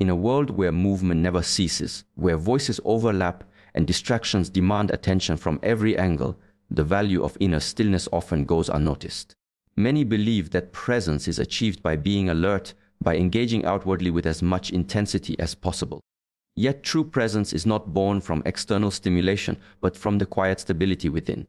In a world where movement never ceases, where voices overlap and distractions demand attention from every angle, the value of inner stillness often goes unnoticed. Many believe that presence is achieved by being alert, by engaging outwardly with as much intensity as possible. Yet true presence is not born from external stimulation, but from the quiet stability within.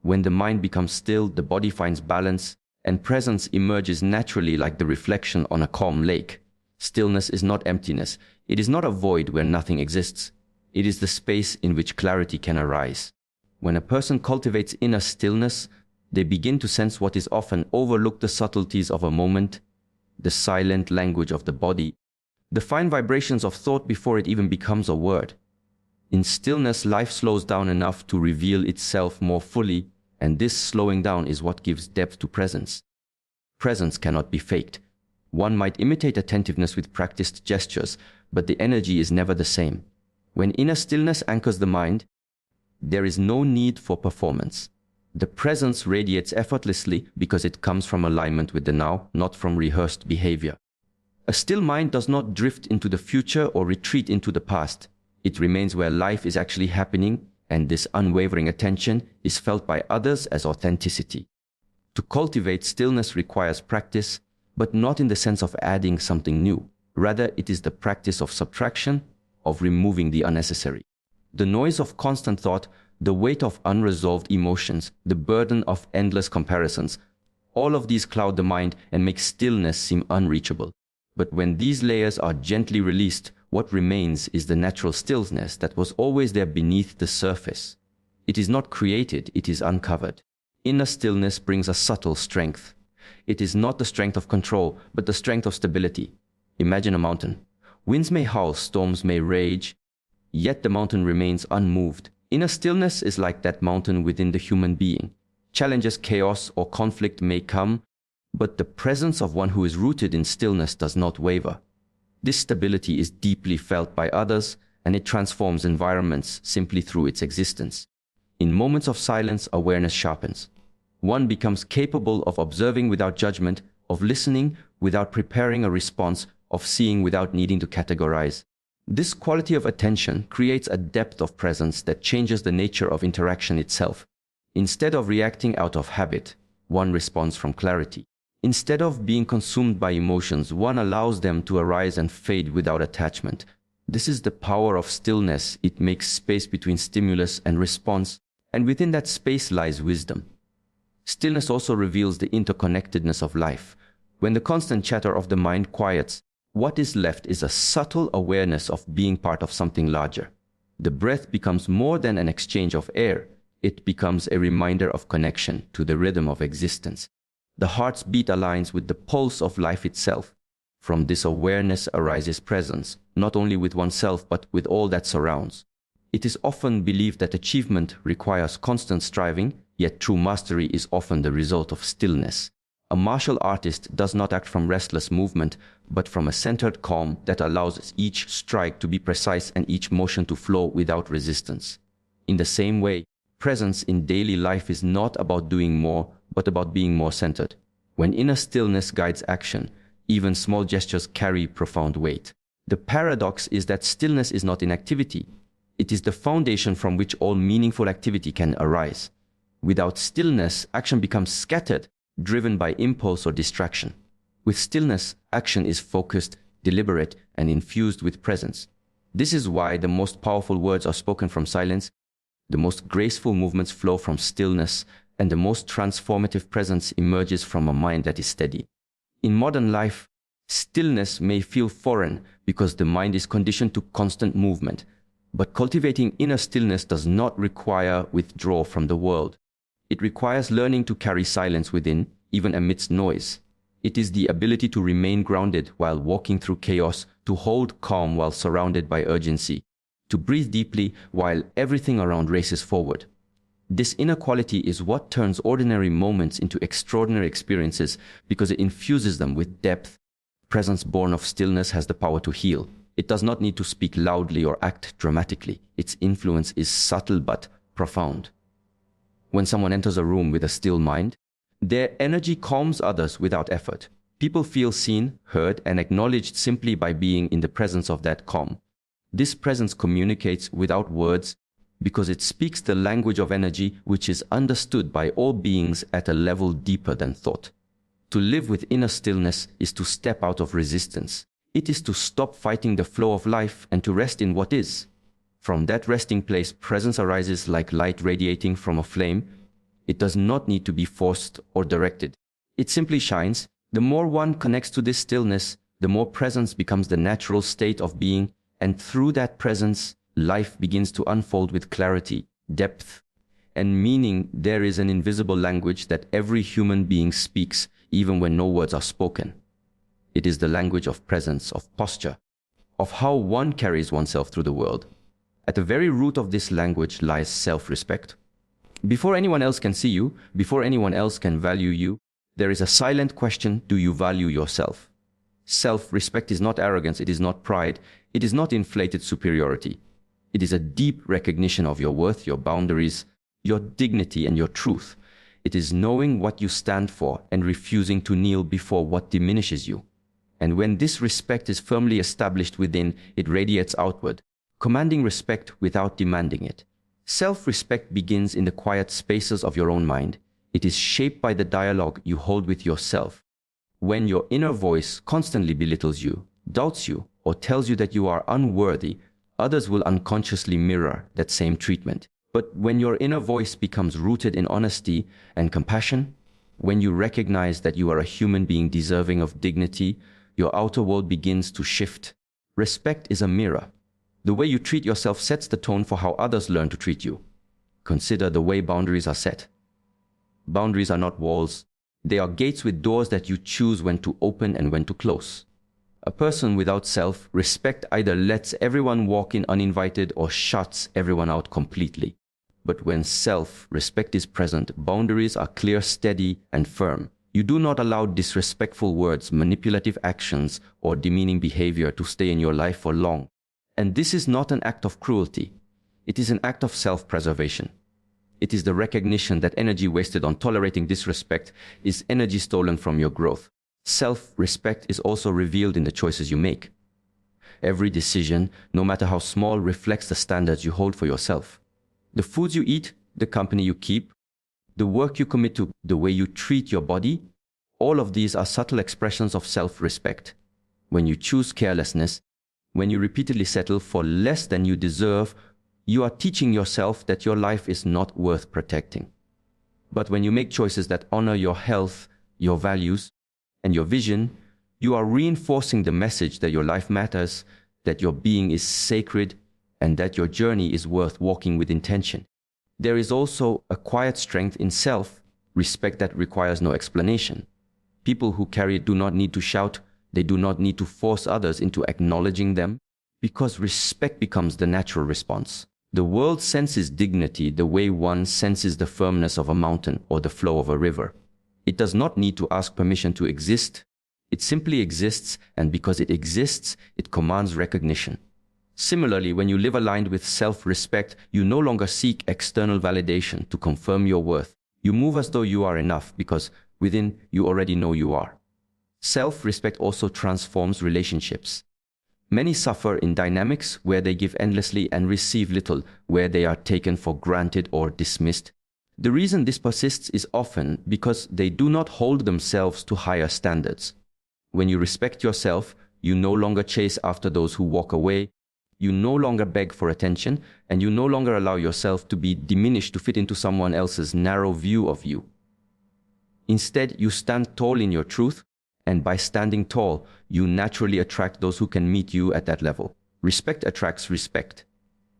When the mind becomes still, the body finds balance, and presence emerges naturally like the reflection on a calm lake. Stillness is not emptiness. It is not a void where nothing exists. It is the space in which clarity can arise. When a person cultivates inner stillness, they begin to sense what is often overlooked: the subtleties of a moment, the silent language of the body, the fine vibrations of thought before it even becomes a word. In stillness, life slows down enough to reveal itself more fully, and this slowing down is what gives depth to presence. Presence cannot be faked. One might imitate attentiveness with practiced gestures, but the energy is never the same. When inner stillness anchors the mind, there is no need for performance. The presence radiates effortlessly because it comes from alignment with the now, not from rehearsed behavior. A still mind does not drift into the future or retreat into the past. It remains where life is actually happening, and this unwavering attention is felt by others as authenticity. To cultivate stillness requires practice, but not in the sense of adding something new. Rather, it is the practice of subtraction, of removing the unnecessary. The noise of constant thought, the weight of unresolved emotions, the burden of endless comparisons, all of these cloud the mind and make stillness seem unreachable. But when these layers are gently released, what remains is the natural stillness that was always there beneath the surface. It is not created, it is uncovered. Inner stillness brings a subtle strength. It is not the strength of control, but the strength of stability. Imagine a mountain. Winds may howl, storms may rage, yet the mountain remains unmoved. Inner stillness is like that mountain within the human being. Challenges, chaos, or conflict may come, but the presence of one who is rooted in stillness does not waver. This stability is deeply felt by others, and it transforms environments simply through its existence. In moments of silence, awareness sharpens. One becomes capable of observing without judgment, of listening without preparing a response, of seeing without needing to categorize. This quality of attention creates a depth of presence that changes the nature of interaction itself. Instead of reacting out of habit, one responds from clarity. Instead of being consumed by emotions, one allows them to arise and fade without attachment. This is the power of stillness. It makes space between stimulus and response, and within that space lies wisdom. Stillness also reveals the interconnectedness of life. When the constant chatter of the mind quiets, what is left is a subtle awareness of being part of something larger. The breath becomes more than an exchange of air. It becomes a reminder of connection to the rhythm of existence. The heart's beat aligns with the pulse of life itself. From this awareness arises presence, not only with oneself but with all that surrounds. It is often believed that achievement requires constant striving, yet true mastery is often the result of stillness. A martial artist does not act from restless movement, but from a centered calm that allows each strike to be precise and each motion to flow without resistance. In the same way, presence in daily life is not about doing more, but about being more centered. When inner stillness guides action, even small gestures carry profound weight. The paradox is that stillness is not inactivity. It is the foundation from which all meaningful activity can arise. Without stillness, action becomes scattered, driven by impulse or distraction. With stillness, action is focused, deliberate, and infused with presence. This is why the most powerful words are spoken from silence, the most graceful movements flow from stillness, and the most transformative presence emerges from a mind that is steady. In modern life, stillness may feel foreign because the mind is conditioned to constant movement, but cultivating inner stillness does not require withdrawal from the world. It requires learning to carry silence within, even amidst noise. It is the ability to remain grounded while walking through chaos, to hold calm while surrounded by urgency, to breathe deeply while everything around races forward. This inner quality is what turns ordinary moments into extraordinary experiences because it infuses them with depth. Presence born of stillness has the power to heal. It does not need to speak loudly or act dramatically. Its influence is subtle but profound. When someone enters a room with a still mind, their energy calms others without effort. People feel seen, heard, and acknowledged simply by being in the presence of that calm. This presence communicates without words because it speaks the language of energy which is understood by all beings at a level deeper than thought. To live with inner stillness is to step out of resistance. It is to stop fighting the flow of life and to rest in what is. From that resting place, presence arises like light radiating from a flame. It does not need to be forced or directed. It simply shines. The more one connects to this stillness, the more presence becomes the natural state of being, and through that presence, life begins to unfold with clarity, depth, and meaning. There is an invisible language that every human being speaks, even when no words are spoken. It is the language of presence, of posture, of how one carries oneself through the world. At the very root of this language lies self-respect. Before anyone else can see you, before anyone else can value you, there is a silent question: do you value yourself? Self-respect is not arrogance, it is not pride, it is not inflated superiority. It is a deep recognition of your worth, your boundaries, your dignity, and your truth. It is knowing what you stand for and refusing to kneel before what diminishes you. And when this respect is firmly established within, it radiates outward, commanding respect without demanding it. Self-respect begins in the quiet spaces of your own mind. It is shaped by the dialogue you hold with yourself. When your inner voice constantly belittles you, doubts you, or tells you that you are unworthy, others will unconsciously mirror that same treatment. But when your inner voice becomes rooted in honesty and compassion, when you recognize that you are a human being deserving of dignity, your outer world begins to shift. Respect is a mirror. The way you treat yourself sets the tone for how others learn to treat you. Consider the way boundaries are set. Boundaries are not walls. They are gates with doors that you choose when to open and when to close. A person without self-respect either lets everyone walk in uninvited or shuts everyone out completely. But when self-respect is present, boundaries are clear, steady, and firm. You do not allow disrespectful words, manipulative actions, or demeaning behavior to stay in your life for long. And this is not an act of cruelty. It is an act of self-preservation. It is the recognition that energy wasted on tolerating disrespect is energy stolen from your growth. Self-respect is also revealed in the choices you make. Every decision, no matter how small, reflects the standards you hold for yourself. The foods you eat, the company you keep, the work you commit to, the way you treat your body, all of these are subtle expressions of self-respect. When you choose carelessness, when you repeatedly settle for less than you deserve, you are teaching yourself that your life is not worth protecting. But when you make choices that honor your health, your values, and your vision, you are reinforcing the message that your life matters, that your being is sacred, and that your journey is worth walking with intention. There is also a quiet strength in self-respect that requires no explanation. People who carry it do not need to shout, they do not need to force others into acknowledging them, because respect becomes the natural response. The world senses dignity the way one senses the firmness of a mountain or the flow of a river. It does not need to ask permission to exist. It simply exists, and because it exists, it commands recognition. Similarly, when you live aligned with self-respect, you no longer seek external validation to confirm your worth. You move as though you are enough because within you already know you are. Self-respect also transforms relationships. Many suffer in dynamics where they give endlessly and receive little, where they are taken for granted or dismissed. The reason this persists is often because they do not hold themselves to higher standards. When you respect yourself, you no longer chase after those who walk away, you no longer beg for attention, and you no longer allow yourself to be diminished to fit into someone else's narrow view of you. Instead, you stand tall in your truth, and by standing tall, you naturally attract those who can meet you at that level. Respect attracts respect.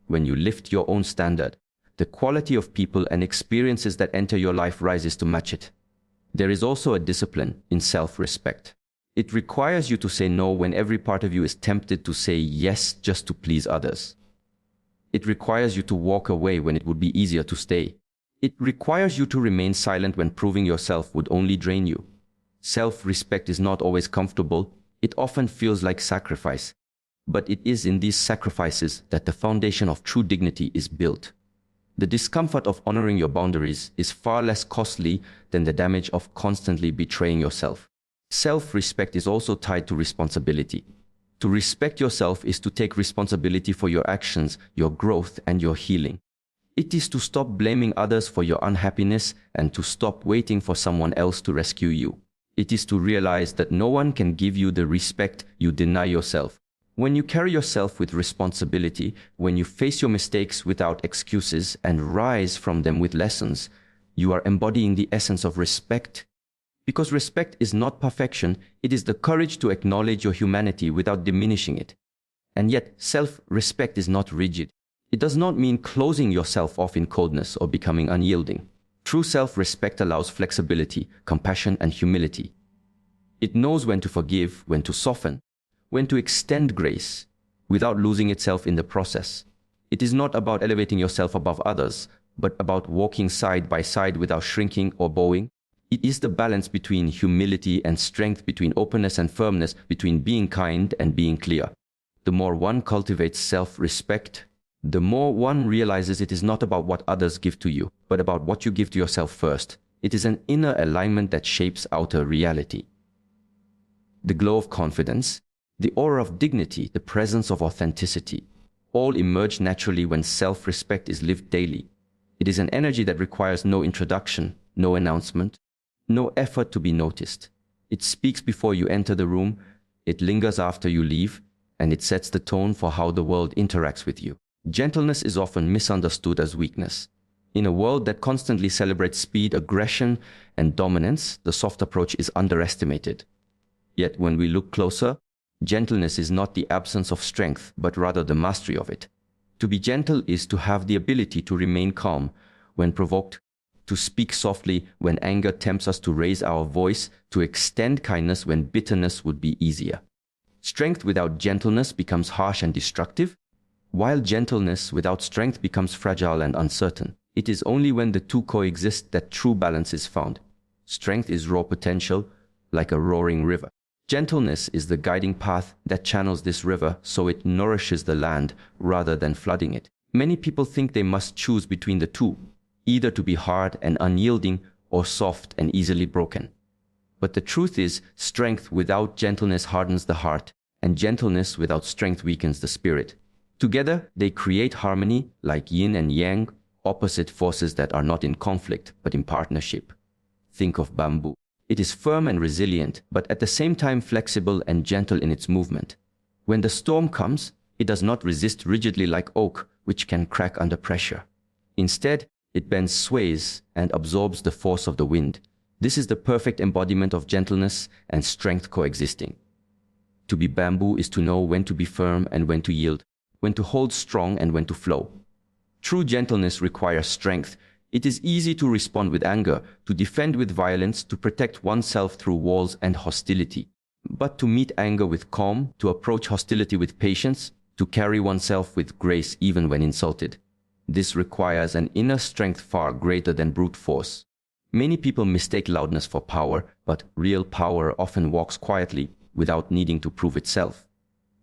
When you lift your own standard, the quality of people and experiences that enter your life rises to match it. There is also a discipline in self-respect. It requires you to say no when every part of you is tempted to say yes just to please others. It requires you to walk away when it would be easier to stay. It requires you to remain silent when proving yourself would only drain you. Self-respect is not always comfortable. It often feels like sacrifice. But it is in these sacrifices that the foundation of true dignity is built. The discomfort of honoring your boundaries is far less costly than the damage of constantly betraying yourself. Self-respect is also tied to responsibility. To respect yourself is to take responsibility for your actions, your growth, and your healing. It is to stop blaming others for your unhappiness and to stop waiting for someone else to rescue you. It is to realize that no one can give you the respect you deny yourself. When you carry yourself with responsibility, when you face your mistakes without excuses and rise from them with lessons, you are embodying the essence of respect. Because respect is not perfection, it is the courage to acknowledge your humanity without diminishing it. And yet, self-respect is not rigid. It does not mean closing yourself off in coldness or becoming unyielding. True self-respect allows flexibility, compassion, and humility. It knows when to forgive, when to soften, when to extend grace, without losing itself in the process. It is not about elevating yourself above others, but about walking side by side without shrinking or bowing. It is the balance between humility and strength, between openness and firmness, between being kind and being clear. The more one cultivates self-respect, the more one realizes it is not about what others give to you, but about what you give to yourself first. It is an inner alignment that shapes outer reality. The glow of confidence, the aura of dignity, the presence of authenticity, all emerge naturally when self-respect is lived daily. It is an energy that requires no introduction, no announcement, no effort to be noticed. It speaks before you enter the room, it lingers after you leave, and it sets the tone for how the world interacts with you. Gentleness is often misunderstood as weakness. In a world that constantly celebrates speed, aggression, and dominance, the soft approach is underestimated. Yet when we look closer, gentleness is not the absence of strength, but rather the mastery of it. To be gentle is to have the ability to remain calm when provoked, to speak softly when anger tempts us to raise our voice, to extend kindness when bitterness would be easier. Strength without gentleness becomes harsh and destructive, while gentleness without strength becomes fragile and uncertain. It is only when the two coexist that true balance is found. Strength is raw potential, like a roaring river. Gentleness is the guiding path that channels this river so it nourishes the land rather than flooding it. Many people think they must choose between the two, either to be hard and unyielding or soft and easily broken. But the truth is, strength without gentleness hardens the heart, and gentleness without strength weakens the spirit. Together, they create harmony, like yin and yang, opposite forces that are not in conflict, but in partnership. Think of bamboo. It is firm and resilient, but at the same time flexible and gentle in its movement. When the storm comes, it does not resist rigidly like oak, which can crack under pressure. Instead, it bends, sways, and absorbs the force of the wind. This is the perfect embodiment of gentleness and strength coexisting. To be bamboo is to know when to be firm and when to yield, when to hold strong and when to flow. True gentleness requires strength. It is easy to respond with anger, to defend with violence, to protect oneself through walls and hostility. But to meet anger with calm, to approach hostility with patience, to carry oneself with grace even when insulted. This requires an inner strength far greater than brute force. Many people mistake loudness for power, but real power often walks quietly without needing to prove itself.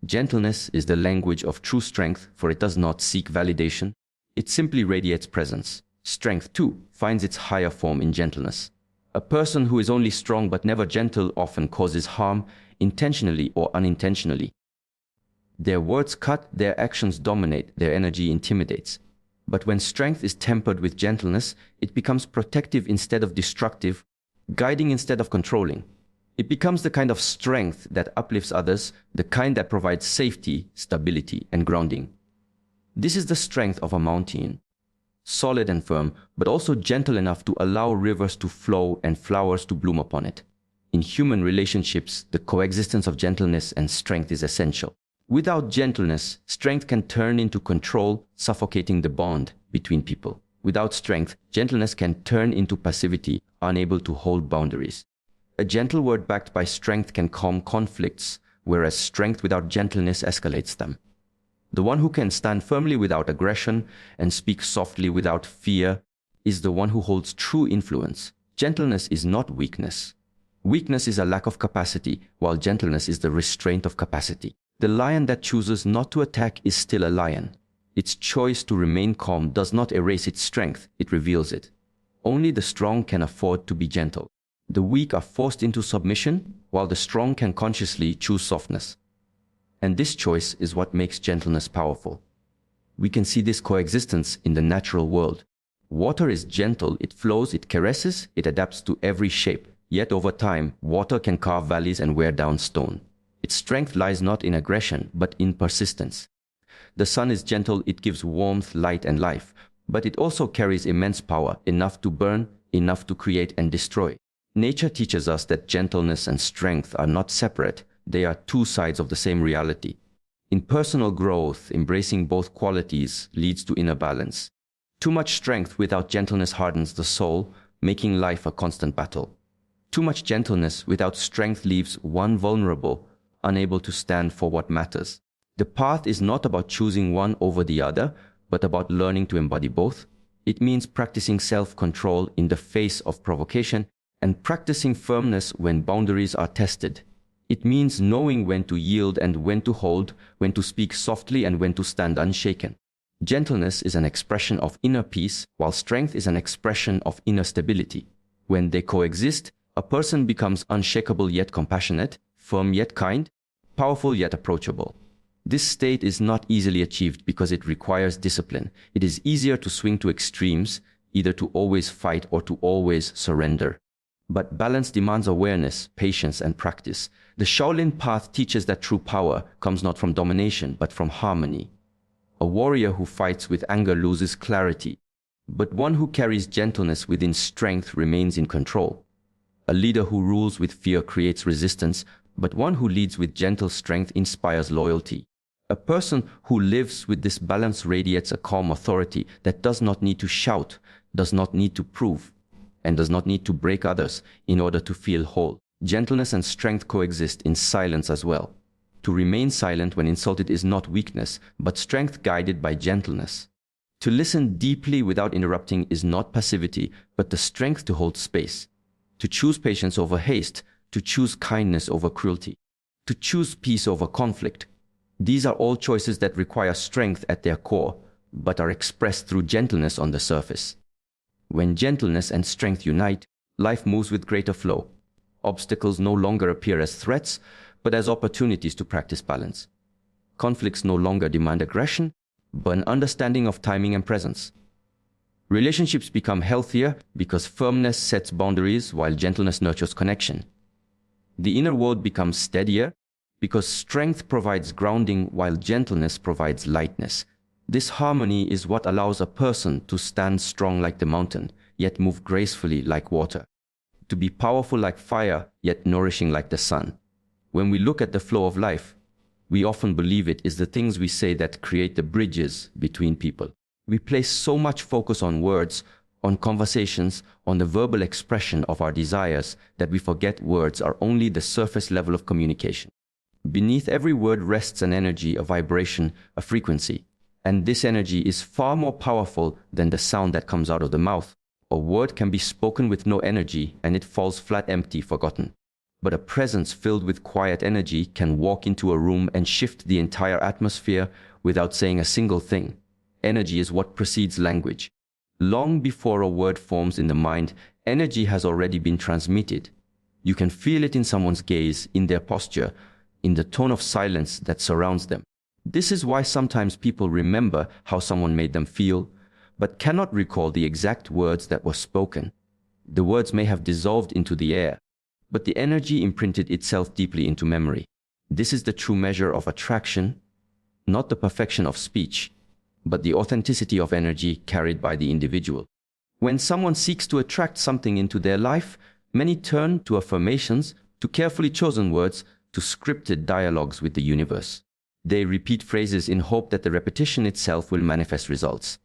Gentleness is the language of true strength, for it does not seek validation. It simply radiates presence. Strength, too, finds its higher form in gentleness. A person who is only strong but never gentle often causes harm, intentionally or unintentionally. Their words cut, their actions dominate, their energy intimidates. But when strength is tempered with gentleness, it becomes protective instead of destructive, guiding instead of controlling. It becomes the kind of strength that uplifts others, the kind that provides safety, stability, and grounding. This is the strength of a mountain. Solid and firm, but also gentle enough to allow rivers to flow and flowers to bloom upon it. In human relationships, the coexistence of gentleness and strength is essential. Without gentleness, strength can turn into control, suffocating the bond between people. Without strength, gentleness can turn into passivity, unable to hold boundaries. A gentle word backed by strength can calm conflicts, whereas strength without gentleness escalates them. The one who can stand firmly without aggression and speak softly without fear is the one who holds true influence. Gentleness is not weakness. Weakness is a lack of capacity, while gentleness is the restraint of capacity. The lion that chooses not to attack is still a lion. Its choice to remain calm does not erase its strength, it reveals it. Only the strong can afford to be gentle. The weak are forced into submission, while the strong can consciously choose softness. And this choice is what makes gentleness powerful. We can see this coexistence in the natural world. Water is gentle, it flows, it caresses, it adapts to every shape. Yet over time, water can carve valleys and wear down stone. Its strength lies not in aggression, but in persistence. The sun is gentle, it gives warmth, light, and life, but it also carries immense power, enough to burn, enough to create and destroy. Nature teaches us that gentleness and strength are not separate, they are two sides of the same reality. In personal growth, embracing both qualities leads to inner balance. Too much strength without gentleness hardens the soul, making life a constant battle. Too much gentleness without strength leaves one vulnerable, unable to stand for what matters. The path is not about choosing one over the other, but about learning to embody both. It means practicing self-control in the face of provocation and practicing firmness when boundaries are tested. It means knowing when to yield and when to hold, when to speak softly and when to stand unshaken. Gentleness is an expression of inner peace, while strength is an expression of inner stability. When they coexist, a person becomes unshakable yet compassionate, firm yet kind, powerful yet approachable. This state is not easily achieved because it requires discipline. It is easier to swing to extremes, either to always fight or to always surrender. But balance demands awareness, patience, and practice. The Shaolin path teaches that true power comes not from domination, but from harmony. A warrior who fights with anger loses clarity, but one who carries gentleness within strength remains in control. A leader who rules with fear creates resistance, but one who leads with gentle strength inspires loyalty. A person who lives with this balance radiates a calm authority that does not need to shout, does not need to prove, and does not need to break others in order to feel whole. Gentleness and strength coexist in silence as well. To remain silent when insulted is not weakness, but strength guided by gentleness. To listen deeply without interrupting is not passivity, but the strength to hold space. To choose patience over haste, to choose kindness over cruelty, to choose peace over conflict. These are all choices that require strength at their core, but are expressed through gentleness on the surface. When gentleness and strength unite, life moves with greater flow. Obstacles no longer appear as threats, but as opportunities to practice balance. Conflicts no longer demand aggression, but an understanding of timing and presence. Relationships become healthier because firmness sets boundaries while gentleness nurtures connection. The inner world becomes steadier because strength provides grounding while gentleness provides lightness. This harmony is what allows a person to stand strong like the mountain, yet move gracefully like water. To be powerful like fire, yet nourishing like the sun. When we look at the flow of life, we often believe it is the things we say that create the bridges between people. We place so much focus on words, on conversations, on the verbal expression of our desires that we forget words are only the surface level of communication. Beneath every word rests an energy, a vibration, a frequency. And this energy is far more powerful than the sound that comes out of the mouth. A word can be spoken with no energy and it falls flat empty, forgotten. But a presence filled with quiet energy can walk into a room and shift the entire atmosphere without saying a single thing. Energy is what precedes language. Long before a word forms in the mind, energy has already been transmitted. You can feel it in someone's gaze, in their posture, in the tone of silence that surrounds them. This is why sometimes people remember how someone made them feel, but cannot recall the exact words that were spoken. The words may have dissolved into the air, but the energy imprinted itself deeply into memory. This is the true measure of attraction, not the perfection of speech, but the authenticity of energy carried by the individual. When someone seeks to attract something into their life, many turn to affirmations, to carefully chosen words, to scripted dialogues with the universe. They repeat phrases in hope that the repetition itself will manifest results.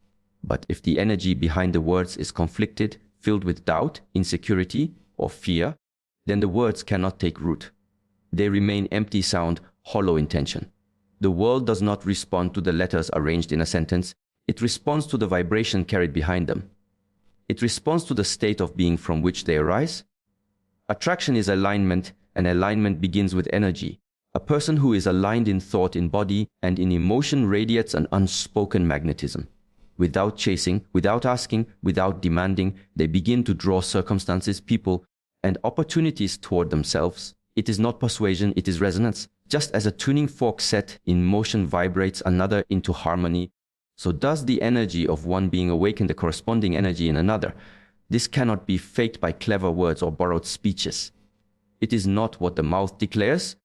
But if the energy behind the words is conflicted, filled with doubt, insecurity, or fear, then the words cannot take root. They remain empty sound, hollow intention. The world does not respond to the letters arranged in a sentence. It responds to the vibration carried behind them. It responds to the state of being from which they arise. Attraction is alignment, and alignment begins with energy. A person who is aligned in thought, in body, and in emotion radiates an unspoken magnetism. Without chasing, without asking, without demanding, they begin to draw circumstances, people, and opportunities toward themselves. It is not persuasion, it is resonance. Just as a tuning fork set in motion vibrates another into harmony, so does the energy of one being awaken the corresponding energy in another. This cannot be faked by clever words or borrowed speeches. It is not what the mouth declares,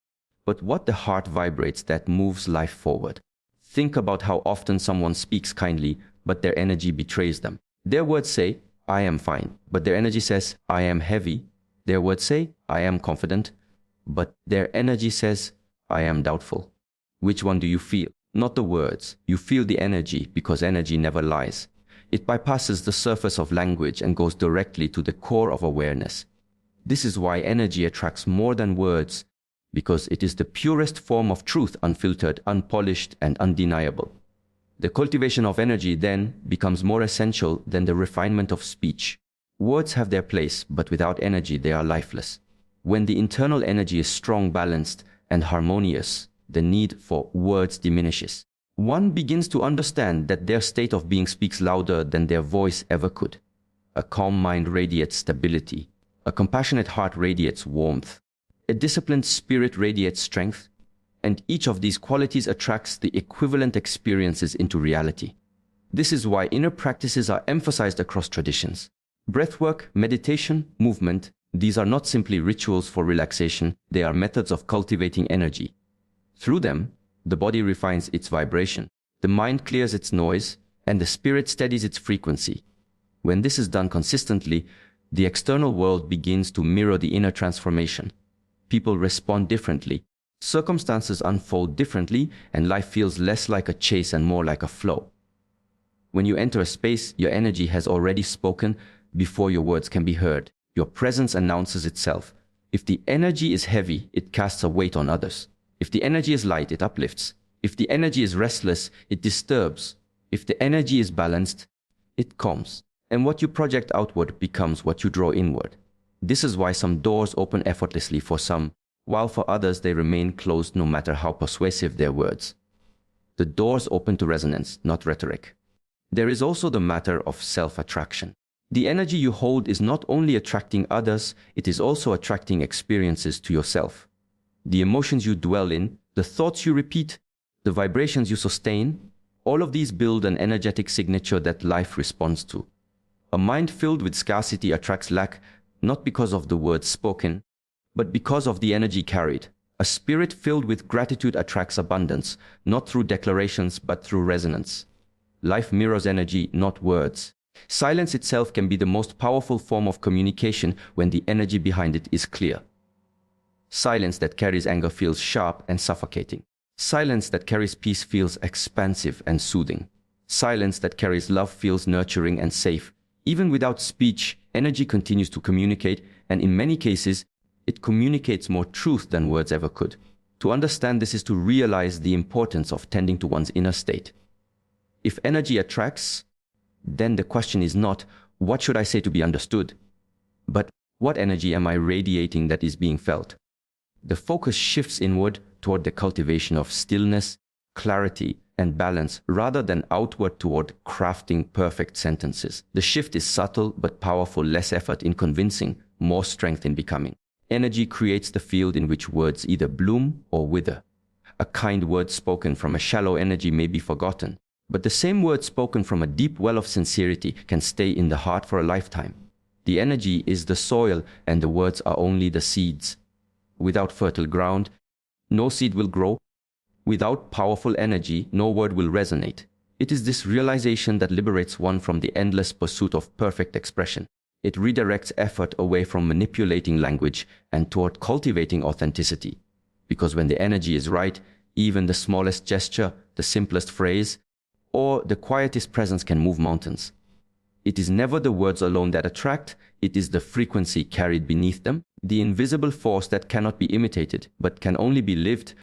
but what the heart vibrates that moves life forward. Think about how often someone speaks kindly, but their energy betrays them. Their words say, I am fine, but their energy says, I am heavy. Their words say, I am confident, but their energy says, I am doubtful. Which one do you feel? Not the words. You feel the energy because energy never lies. It bypasses the surface of language and goes directly to the core of awareness. This is why energy attracts more than words, because it is the purest form of truth, unfiltered, unpolished, and undeniable. The cultivation of energy then becomes more essential than the refinement of speech. Words have their place, but without energy they are lifeless. When the internal energy is strong, balanced, and harmonious, the need for words diminishes. One begins to understand that their state of being speaks louder than their voice ever could. A calm mind radiates stability. A compassionate heart radiates warmth. A disciplined spirit radiates strength. And each of these qualities attracts the equivalent experiences into reality. This is why inner practices are emphasized across traditions. Breathwork, meditation, movement, these are not simply rituals for relaxation, they are methods of cultivating energy. Through them, the body refines its vibration, the mind clears its noise, and the spirit steadies its frequency. When this is done consistently, the external world begins to mirror the inner transformation. People respond differently, circumstances unfold differently, and life feels less like a chase and more like a flow. When you enter a space, your energy has already spoken before your words can be heard. Your presence announces itself. If the energy is heavy, it casts a weight on others. If the energy is light, it uplifts. If the energy is restless, it disturbs. If the energy is balanced, it calms. And what you project outward becomes what you draw inward. This is why some doors open effortlessly for some, while for others they remain closed no matter how persuasive their words. The doors open to resonance, not rhetoric. There is also the matter of self-attraction. The energy you hold is not only attracting others, it is also attracting experiences to yourself. The emotions you dwell in, the thoughts you repeat, the vibrations you sustain, all of these build an energetic signature that life responds to. A mind filled with scarcity attracts lack, not because of the words spoken, but because of the energy carried. A spirit filled with gratitude attracts abundance, not through declarations, but through resonance. Life mirrors energy, not words. Silence itself can be the most powerful form of communication when the energy behind it is clear. Silence that carries anger feels sharp and suffocating. Silence that carries peace feels expansive and soothing. Silence that carries love feels nurturing and safe. Even without speech, energy continues to communicate, and in many cases, it communicates more truth than words ever could. To understand this is to realize the importance of tending to one's inner state. If energy attracts, then the question is not, what should I say to be understood? But what energy am I radiating that is being felt? The focus shifts inward toward the cultivation of stillness, clarity, and balance rather than outward toward crafting perfect sentences. The shift is subtle but powerful, less effort in convincing, more strength in becoming. Energy creates the field in which words either bloom or wither. A kind word spoken from a shallow energy may be forgotten, but the same word spoken from a deep well of sincerity can stay in the heart for a lifetime. The energy is the soil and the words are only the seeds. Without fertile ground, no seed will grow. Without powerful energy, no word will resonate. It is this realization that liberates one from the endless pursuit of perfect expression. It redirects effort away from manipulating language and toward cultivating authenticity. Because when the energy is right, even the smallest gesture, the simplest phrase, or the quietest presence can move mountains. It is never the words alone that attract, it is the frequency carried beneath them, the invisible force that cannot be imitated, but can only be lived